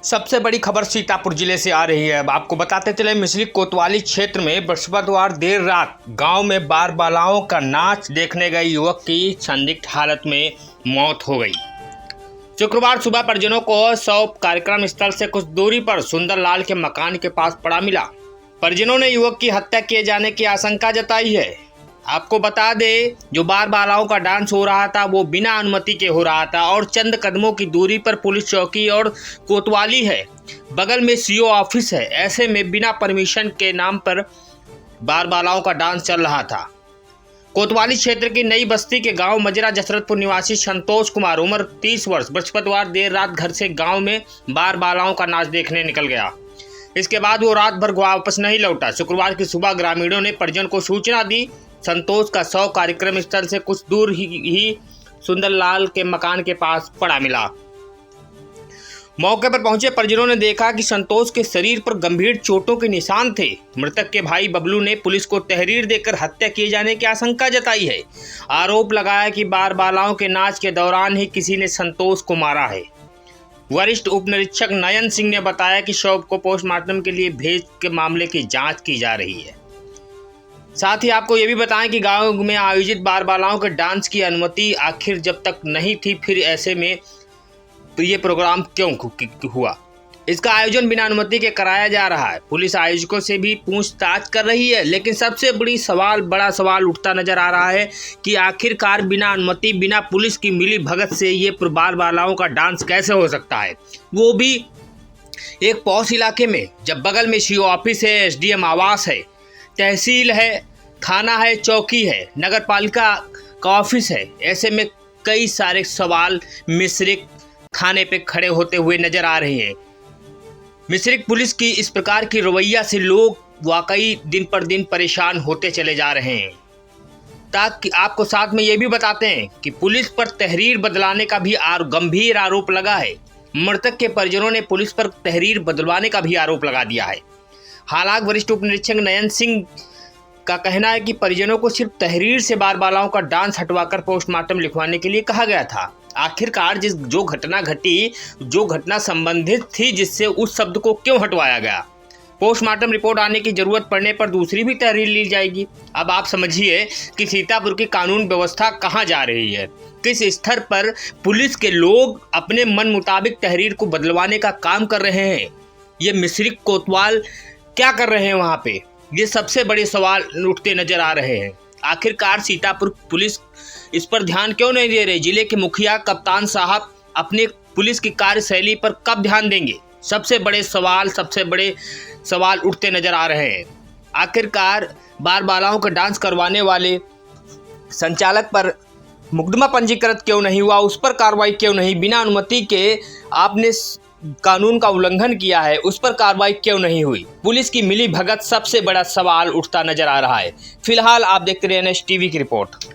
सबसे बड़ी खबर सीतापुर जिले से आ रही है। अब आपको बताते चले, मिश्रिख कोतवाली क्षेत्र में बृहस्पतिवार देर रात गांव में बार बालाओं का नाच देखने गए युवक की संदिग्ध हालत में मौत हो गई। शुक्रवार सुबह परिजनों को शव कार्यक्रम स्थल से कुछ दूरी पर सुंदरलाल के मकान के पास पड़ा मिला। परिजनों ने युवक की हत्या किए जाने की आशंका जताई है। आपको बता दें, जो बार बालाओं का डांस हो रहा था वो बिना अनुमति के हो रहा था और चंद कदमों की दूरी पर पुलिस चौकी और कोतवाली है, बगल में सीओ ऑफिस है। ऐसे में बिना परमिशन के नाम पर बार बालाओं का डांस चल रहा था। कोतवाली क्षेत्र की नई बस्ती के गांव मजरा जसरतपुर निवासी संतोष कुमार उम्र 30 वर्ष बृहस्पतिवार देर रात घर से गांव में बार बालाओं का नाच देखने निकल गया। इसके बाद वो रात भर वापस नहीं लौटा। शुक्रवार की सुबह ग्रामीणों ने परिजन को सूचना दी। संतोष का शव कार्यक्रम स्थल से कुछ दूर ही सुंदरलाल के मकान के पास पड़ा मिला। मौके पर पहुंचे परिजनों ने देखा कि संतोष के शरीर पर गंभीर चोटों के निशान थे। मृतक के भाई बबलू ने पुलिस को तहरीर देकर हत्या किए जाने की आशंका जताई है। आरोप लगाया कि बार बालाओं के नाच के दौरान ही किसी ने संतोष को मारा है। वरिष्ठ उप निरीक्षक नयन सिंह ने बताया कि शव को पोस्टमार्टम के लिए भेज के मामले की जांच की जा रही है। साथ ही आपको ये भी बताएं कि गांव में आयोजित बार बालाओं के डांस की अनुमति आखिर जब तक नहीं थी, फिर ऐसे में तो ये प्रोग्राम क्यों हुआ। इसका आयोजन बिना अनुमति के कराया जा रहा है। पुलिस आयोजकों से भी पूछताछ कर रही है, लेकिन सबसे बड़ा सवाल उठता नजर आ रहा है कि आखिरकार बिना अनुमति, बिना पुलिस की मिली भगत से ये बार बालाओं का डांस कैसे हो सकता है, वो भी एक पॉश इलाके में, जब बगल में सीओ ऑफिस है, एसडीएम आवास है, तहसील है, थाना है, चौकी है, नगर पालिका का ऑफिस है। ऐसे में कई सारे सवाल मिश्रिख थाने पे खड़े होते हुए नजर आ रहे हैं। मिश्रिख पुलिस की इस प्रकार की रवैया से लोग वाकई दिन पर दिन परेशान होते चले जा रहे हैं। ताकि आपको साथ में ये भी बताते हैं कि पुलिस पर तहरीर बदलाने का भी गंभीर आरोप लगा है। मृतक के परिजनों ने पुलिस पर तहरीर बदलवाने का भी आरोप लगा दिया है। हालांकि वरिष्ठ उप निरीक्षक नयन सिंह का कहना है कि परिजनों को सिर्फ तहरीर से बार बालाओं का डांस हटवाकर पोस्टमार्टम लिखवाने के लिए कहा गया था। आखिरकार जो घटना घटी, जो घटना संबंधित थी, जिससे उस शब्द को क्यों हटवाया गया। पोस्टमार्टम रिपोर्ट आने की जरूरत पड़ने पर दूसरी भी तहरीर ली जाएगी। अब आप समझिए कि सीतापुर की कानून व्यवस्था कहाँ जा रही है। किस स्तर पर पुलिस के लोग अपने मन मुताबिक तहरीर को बदलवाने का काम कर रहे हैं। ये मिश्रिख कोतवाल क्या कर रहे हैं वहाँ पे, ये सबसे बड़े सवाल उठते नजर आ रहे हैं। आखिरकार सीतापुर पुलिस इस पर ध्यान क्यों नहीं दे रही। जिले के मुखिया कप्तान साहब अपने पुलिस की कार्यशैली पर कब ध्यान देंगे। सबसे बड़े सवाल उठते नजर आ रहे हैं। आखिरकार बार बालाओं का डांस करवाने वाले संचालक पर मुकदमा पंजीकृत क्यों नहीं हुआ, उस पर कार्रवाई क्यों नहीं, बिना अनुमति के आपने कानून का उल्लंघन किया है, उस पर कार्रवाई क्यों नहीं हुई। पुलिस की मिली भगत सबसे बड़ा सवाल उठता नजर आ रहा है। फिलहाल आप देखते रहे NS टीवी की रिपोर्ट।